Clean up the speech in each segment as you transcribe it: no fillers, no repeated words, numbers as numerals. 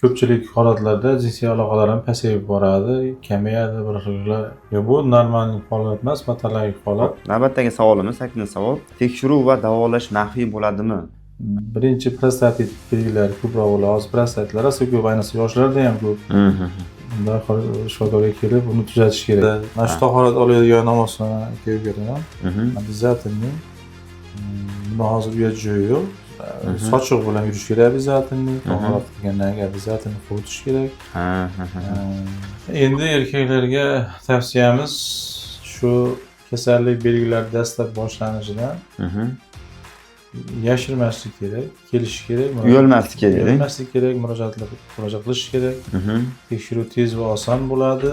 ko'pchilik holatlarda jinsiy aloqalar ham pasayib boradi, kamayadi bir xillar. Bu normal holat emas, patologik holat. Navbatdagi savolimiz 8-savol. Tekshiruv va davolash maxfiy bo'ladimi? Birinchi prostatit belgilari ko'proq bo'ladi. Hozir prostatitlar rosa ko'p, ayniqsa yoshlarda ham ko'p. Darhol shifokorga kelib, uni tuzatish kerak. Mana shu tahorat oladigan namozxon aka-ukalar ham обязательно buni hozir uyat joyi yo'q. Sochiq bilan yurish kerak обязательно. Tahorat qilgandan keyin обязательно quritish kerak. Endi erkaklarga tavsiyamiz shu kasallik belgilari dastlab boshlanishidan yashirmaslik kerak, kelish kerak, Uyalmaslik kerak. uyalmaslik kerak, murojaat qilish kerak. Tekshiruv tez va oson bo'ladi.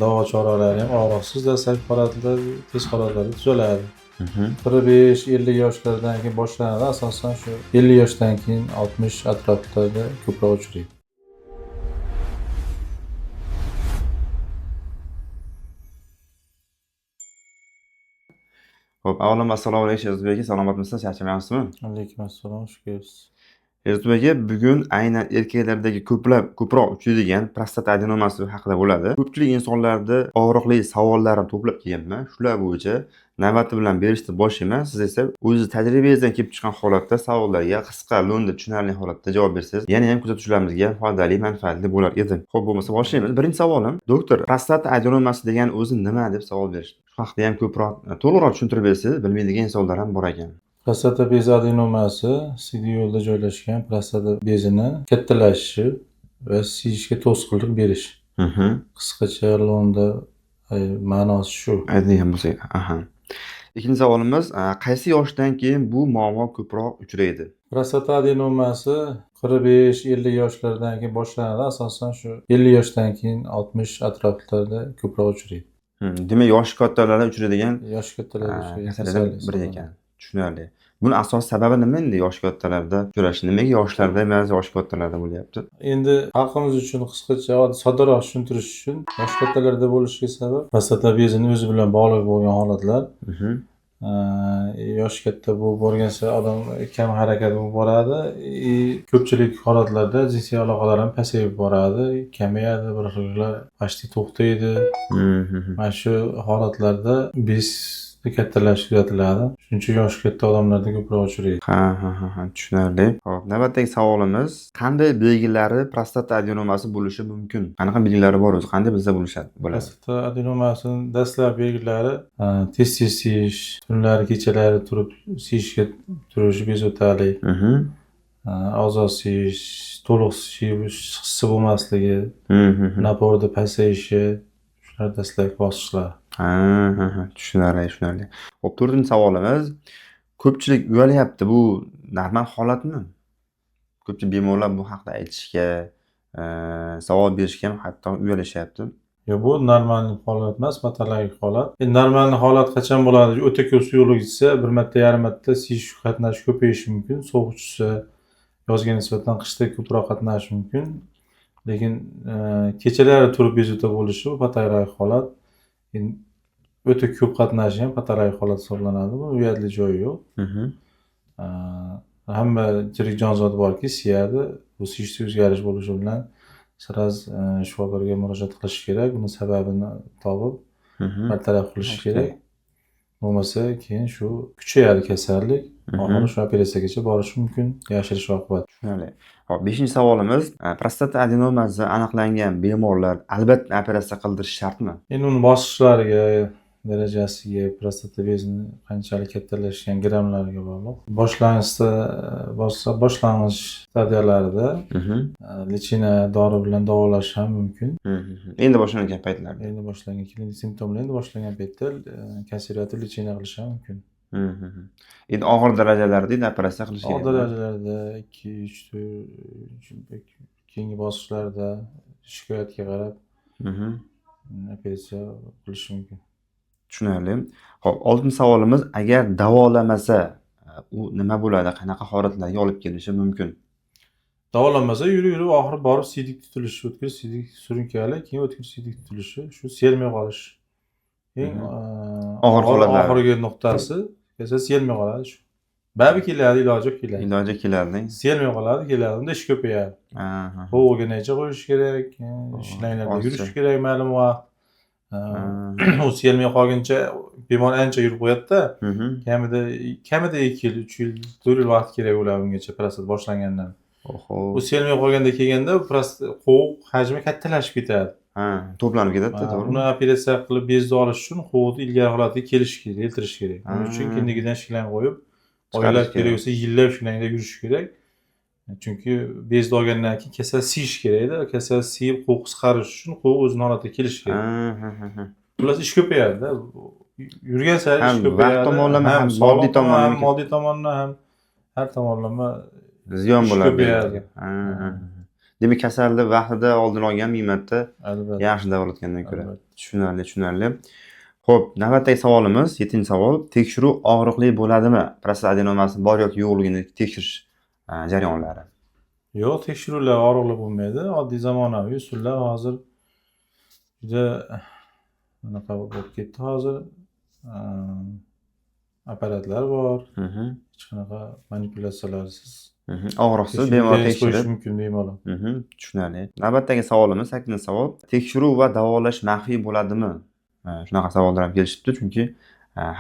Davo choralari ham og'riqsiz, dastlabki holatlar, tez holatlarda tuzaladi. 45-50 yoshlardan keyin boshlanadi, asosan shu 50 yoshdan keyin 60 atroflarida ko'proq uchraydi. Xo'p, avvalambor assalomu alaykum Sherzodbek aka, salomatmisiz? Charchamayapsizmi? Alaykum assalom, xush kelibsiz. Sherzodbek aka, bugun aynan erkaklardagi ko'proq uchraydigan prostata adenomasi haqida bo'ladi. Ko'pchilik insonlarda og'riqli savollarni to'plab kelganman. Shular bo'yicha navbati bilan berishni boshlayman. Siz esa o'zingiz tajribangizdan kelib chiqqan holatda savollarga qisqa, lo'nda, tushunarli holatda javob bersangiz, yana ham kuzatuvchilarimizga foydali, manfaatli bo'lar edi. Xo'p, bo'lmasa boshlaymiz. Birinchi savolim, doktor, prostata adenomasi degani o'zi nima deb savol berishdi. Shu haqida ham ko'proq, to'liqroq tushuntirib bersangiz, bilmaydigan insonlar ham bor ekan. Prostata bezi adenomasi siddiy yo'lda joylashgan prostata bezini kattalashishi va siyishga to'sqinlik berish. Qisqacha lo'nda ma'nosi shu. Aytadigan bo'lsak, ikkinchi savolimiz, qaysi yoshdan keyin bu muammo ko'proq uchraydi? Prostata adenomasi 45-50 yoshlardan keyin boshlanadi, asosan shu 50 yoshdan keyin 60 atroflarida ko'proq uchraydi. Demak, yoshi kattalarda uchraydigan Yoshi kattalarda kasalliklardan biri ekan. Tushunarli. Buni asosiy sababi nima endi yoshi kattalarda uchrashi? Nimaga yoshlarda emas, yoshi kattalarda bo'lyapti? Endi xalqimiz uchun qisqacha soddaloq tushuntirish uchun yoshi kattalarda bo'lishiga sabab prostata bezini o'zi bilan bog'liq bo'lgan holatlar. Yoshi katta bo'lib borgan sari odam kam harakat bo'lib boradi. Ko'pchilik holatlarda jinsiy aloqalar ham pasayib boradi, kamayadi, bir xillar почти to'xtaydi. Mana shu holatlarda bez kattalash kuzatiladi. Shuning uchun yoshi katta odamlarda ko'proq uchraydi. Tushunarli. Xo'p, navbatdagi savolimiz, qanday belgilari prostata adenomasi bo'lishi mumkin? Qanaqa belgilari bor o'zi? Qanday bilsa bo'ladi? Prostata adenomasining dastlabki belgilari tez siyish, tunlari kechalari turib siyishga turishi bezovtalik, ozoz siyish, to'liq siyish hissi bo'lmasligi, naporda pasayishi, shular dastlabki bosqichlar. Tushunarli. Xo'p, 4-savolimiz, ko'pchilik uyalyapti. Bu normal holatmi? Ko'pchilik bemorlar bu haqida aytishga, savol berishga ham hatto uyalashyapti. Yo'q, bu normal holat emas, patologik holat. Normal holat qachon bo'ladi? O'ta ko'p suyuqlik ichsa, bir marta, yarim marta siyish qatnashi ko'payishi mumkin. Sovuq tushsa, yozga nisbatan qishda ko'proq qatnashi mumkin. Lekin kechalari turib bezovta bo'lishi bu patologik holat. O'ta ko'p qatnashishi ham patologik holat hisoblanadi. Bu uyatli joyi yo'q. Hamma tirik jonzot borki, siyadi. Bu siyishda o'zgarish bo'lishi bilan siraz shifokorga murojaat qilish kerak. Buni sababini topib, bartaraf qilish kerak. Bo'lmasa keyin shu kuchayadi kasallik. Oxiri shu operatsiyagacha borishi mumkin, yashirish oqibati. Tushunarli. Xo'p, 5-savolimiz, prostata adenomasi aniqlangan bemorlar albatta operatsiya qildirish shartmi? Endi uni bosqichlariga, darajasiga, prostata bezini qanchalik kattalashgan grammlariga bog'liq. Boshlang'ich stadiyalarida lechina dori bilan davolash ham mumkin. Endi boshlangan paytlarda. Endi boshlangan klinik simptomlar endi boshlangan paytda konservativ lechina qilish ham mumkin. Endi og'ir darajalarda endi operatsiya qilish kerak. Og'ir darajalarda 2-3 keyingi bosqichlarda shikoyatga qarab operatsiya qilish mumkin. Tushunarli. Xo'p, 6-savolimiz, agar davolamasa, u nima bo'ladi? Qanaqa holatlarga olib kelishi mumkin? Davolanmasa yurib oxiri borib siydik tutilishi, o'tkir siydik surunkali, keyin o'tkir siydik tutilishi, shu selmay qolish. Eng og'ir holatlar oxirgi nuqtasi esa selmay qoladi shu. Babi keladi, iloji yo'q keladi. Iloji keladi. Selmay qoladi, keladi. Unda ish ko'payadi. Aha. Qo'g'iga necha qo'yish kerak, ishlaylarda ozcha. yurish kerak ma'lum vaqt. Ha. U selmay qolguncha bemor ancha yurib qo'yadi-da. Mhm. Kamida 2 yil, 3 yil, 4 yil vaqt kerak ular ungacha prostat boshlangandan. Oho. U selmay qolganda kelganda qo'g' hajmi kattalashib ketadi. Ha, to'planib ketadi-da, Uni to'g'rimi? operatsiya qilib bezni olish uchun qo'g'ni ilgari holatiga kelish kerak, keltirish kerak. Buning uchun Ha. kindigidan shiklan qo'yib, Chiqarish oylar kerak. kerak bo'lsa yillab shiklanida yurish kerak. Chunki bezni olgandan keyin kasal siyish kerak-da. Kasal siyib qo'g' qisqarish uchun qo'g' o'zining holatiga kelishi kerak. Ha. Xullas ish ko'payadi-da. Yurgan sari Ham ish ko'payadi. vaqt tomonlama, ham sog'liq moddiy tomonlama ham moddiy tomondan ham har tomonlama ziyon ish bo'ladi. ko'payadi. Ha. Demak, kasalni vaqtida oldini olgan miymatda Albatta. yaxshi davolatgandan ko'ra. Albatta. Tushunarli. Xo'p, navbatdagi savolimiz, 7-savol. Tekshiruv og'riqli bo'ladimi? Prostat adenomasi bor yoki yo'qligini tekshirish jarayonlari. Yo'q, tekshiruvlar og'riqli bo'lmaydi. Oddiy zamonaviy usullar hozir juda bunaqa bo'lib ketdi hozir. Apparatlar bor. Mhm. Hech qanaqa manipulyatsiyalarsiz Og'riqsiz bemor qo'yish tekshirib. mumkin bemalol. Tushunarli. Navbatdagi savolimiz 8-savol. Tekshiruv va davolash maxfiy bo'ladimi? Shunaqa savollar ham kelishibdi, chunki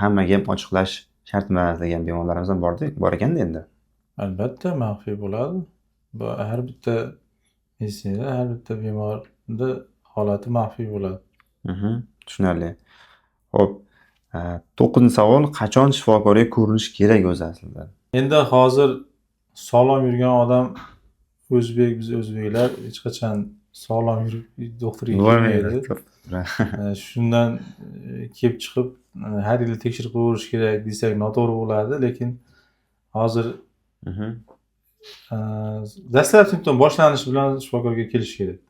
hammaga ham ochiqlash shart emas degan bemorlarimiz ham bor ekanda endi. Albatta maxfiy bo'ladi. Bu har bitta meditsinada har bitta bemorda holati maxfiy bo'ladi. Tushunarli. Xo'p, 9-savol. Qachon shifokorga ko'rinish kerak o'zi aslida? Endi hozir sog'lom yurgan odam biz o'zbeklar hech qachon sog'lom yurib doktorga kelmaydi. Shundan kelib chiqib har yili tekshirib ko'rish kerak desak noto'g'ri bo'ladi, lekin hozir dastlab simptom boshlanishi bilan shifokorga kelish kerak.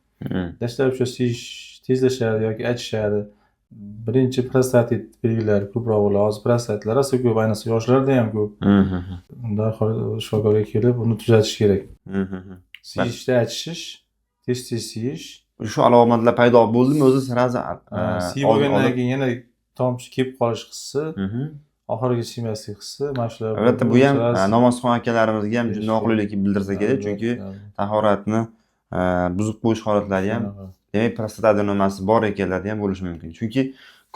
Dastlabki siyish tezlashadi yoki achishadi. Birinchi prostatit belgilari ko'proq bo'ladi. Hozir prostatlar rosa ko'p, ayniqsa yoshlarda ham ko'p. Darhol shifokorga kelib, uni tuzatish kerak. Siyishda achishish, tez siyish. Shu alomatlar paydo bo'ldimi o'zi sirazi Siyib bo'lgandan keyin yana tomchi kelib qolish hissi, oxiriga siymaslik hissi, mana shular. Albatta, bu ham namozxon akalarimizga ham noqulaylik bildirsa kerak, chunki tahoratni buzib qo'yish holatlari ham, demak, prostat adenomasi bor ekanlari ham bo'lishi mumkin. Chunki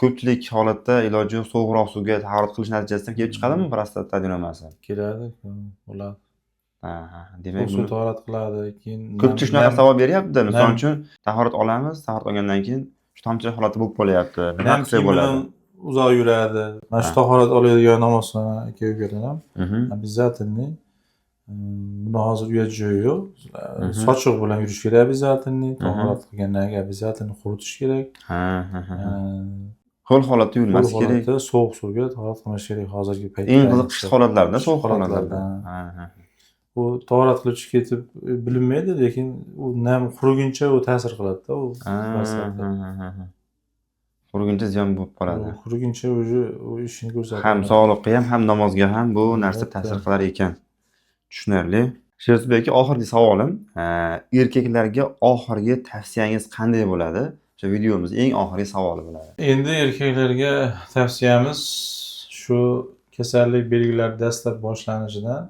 ko'pchilik holatda iloji yo'q sovuqroq suvga tahorat qilish natijasida kelib chiqadimi prostat adenomasi? Keladi, bo'ladi. Demak, suv tahorat qiladi, keyin ko'pchilik shunaqa savol beryapti. Misol uchun, tahorat olamiz, tahorat olgandan keyin shu tomchi holati bo'lib qolyapti. Nima qilsa bo'ladi? Uzoq yuradi. Mana shu tahorat oladigan namozxon aka-ukalar ham обязательный. Buni hozir uyat joyi yo'q. Sochiq bilan yurish kerak обязательный. Tahorat qilgandan keyin обязательный quritish kerak. Ho'l holatda yurmas kerak. Sovuq suvga tahorat qilish kerak hozirgi paytda. Eng qiziqish holatlarda, sovuq holatlarda. U tahorat qiluvchi ketib bilinmaydi, lekin u nam quriguncha u ta'sir qiladi-da u. Quriguncha ziyon bo'lib qoladi. Quriguncha u ishini ko'rsatadi. Ham sog'liqqa ham namozga ham bu narsa ta'sir qilar ekan. Tushunarli. Sherzbek aka, oxirgi savolim, erkaklarga oxirgi tavsiyangiz qanday bo'ladi? O'sha videomiz eng oxirgi savoli bo'ladi. Endi erkaklarga tavsiyamiz shu kasallik belgilari dastlab boshlanishidan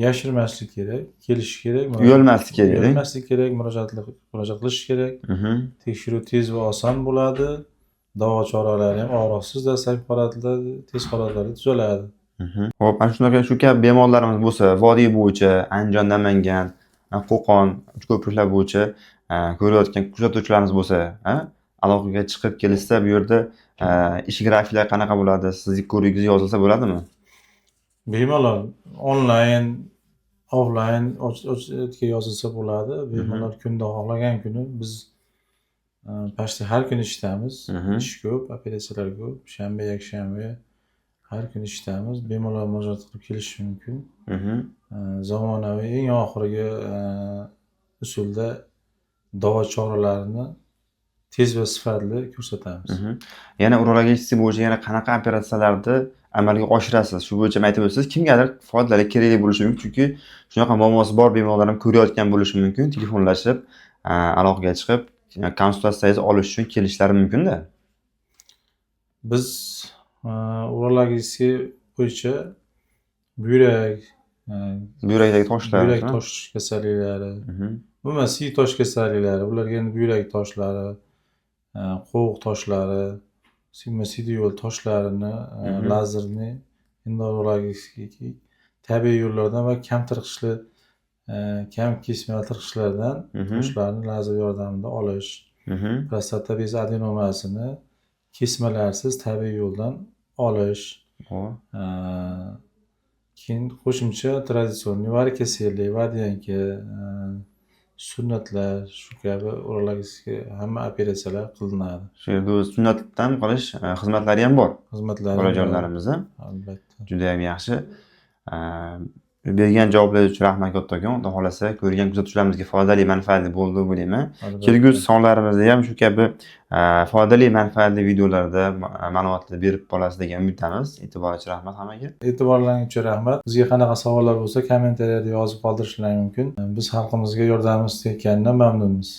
yashirmaslik kerak, kelish kerak, uyalmaslik kerak. Uyalmaslik kerak, murojaat qilish kerak. Tekshiruv tez va oson bo'ladi. Davo choralari ham og'riqsiz dastlabki holatlarda, tez holatlarda tuzaladi. Xo'p, ana shunaqa shu kabi bemorlarimiz bo'lsa, vodiy bo'yicha, Andijon, Namangan, Qo'qon, Uchko'priklar bo'yicha ko'rayotgan kuzatuvchilarimiz bo'lsa, aloqaga chiqib kelishsa, bu yerda ish grafiklari qanaqa bo'ladi? Sizning ko'rigingiz yozilsa bo'ladimi? Bemalol onlayn, offlayn ochga yozilsa bo'ladi. Bemalol kunda xohlagan kuni biz почти har kuni ishdamiz. Ish ko'p, operatsiyalar ko'p. Shanba, yakshanba har kuni ishdamiz. Bemalol murojaat qilib kelish mumkin. Zamonaviy eng oxirgi usulda davo choralarini tez va sifatli ko'rsatamiz. Yana urologiya bo'yicha yana qanaqa operatsiyalarni amalga oshirasiz? Shu bo'yicha aytib o'tsangiz, kimgadir foydali, kerakli bo'lishi mumkin, chunki shunaqa muammosi bor bemorlar ham ko'rayotgan bo'lishi mumkin. Telefonlashib, aloqaga chiqib, konsultatsiyangizni olish uchun kelishlari mumkin-da. Biz urologiya bo'yicha buyrak, e, Buyrakdagi toshlar. buyrak tosh kasalliklari, umuman siy tosh kasalliklari, bularga endi buyrak toshlari, qo'g' toshlari, siyma-siydi yo'l toshlarini, lazerni endokrinologik tabiiy yo'llardan va kam tirqishli, kam kesma tirqishlardan toshlarni lazer yordamida olish, prostata bezi adenomasini kesmalarsiz tabiiy yo'ldan olish, keyin qo'shimcha traditsion varikoselli, vodyanka, sunnatlar, shu kabi urologik hamma operatsiyalar qilinadi. Shu yerda o'zi sunnatdan qolish xizmatlari ham bor Xizmatlari bolajonlarimizni. albatta. Judayam yaxshi. Bergan javoblaringiz uchun rahmat kattakon. Xudo xolasa ko'rgan kuzatuvchilarimizga foydali, manfaatli bo'ldi deb o'ylayman. Kelgusi sonlarimizda ham shu kabi foydali, manfaatli videolarda ma'lumotlar berib qolasiz degan umiddamiz. E'tiboringiz uchun rahmat hammaga. E'tiborlaringiz uchun rahmat. Bizga qanaqa savollar bo'lsa kommentariyada yozib qoldirishlaring mumkin. Biz xalqimizga yordamimiz tekkanidan mamnunmiz.